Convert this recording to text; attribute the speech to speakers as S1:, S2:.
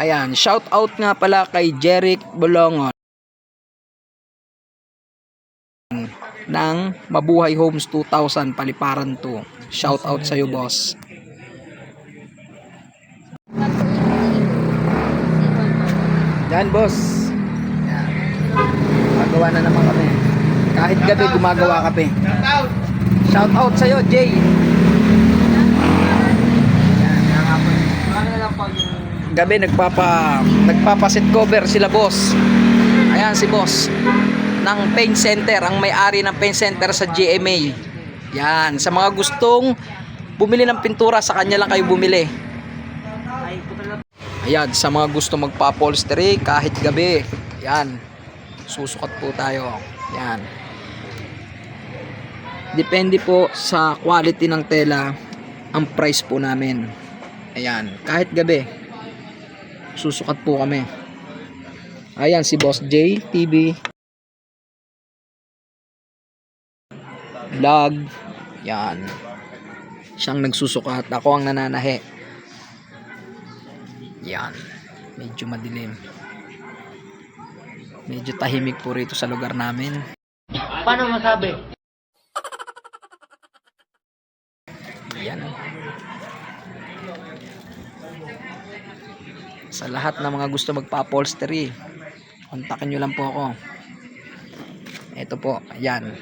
S1: Ayan, shout out nga pala kay Jeric Bolongon ng Mabuhay Homes 2000 Paliparan 2. Shout out sa iyo, boss. Yan, boss. Yan. Gumagawa na naman kami. Kahit gabi gumagawa kami. Shout out sa iyo, Jay. Gabi nagpapasit cover sila, boss. Ayan si boss ng paint center, ang may-ari ng paint center sa GMA. Yan, sa mga gustong bumili ng pintura, sa kanya lang kayo bumili. Ayan, sa mga gusto magpa-upholstery kahit gabi, yan, susukat po tayo. Yan, depende po sa quality ng tela ang price po namin. Ayan, kahit gabi susukat po kami. Ayan si Boss J TV Vlog. Yan, siyang nagsusukat, ako ang nananahi. Yan, medyo madilim, medyo tahimik po rito sa lugar namin.
S2: Paano masabi?
S1: Yan, sa lahat ng mga gusto magpa-upholstery, kontakin nyo lang po ako. Ito po, yan,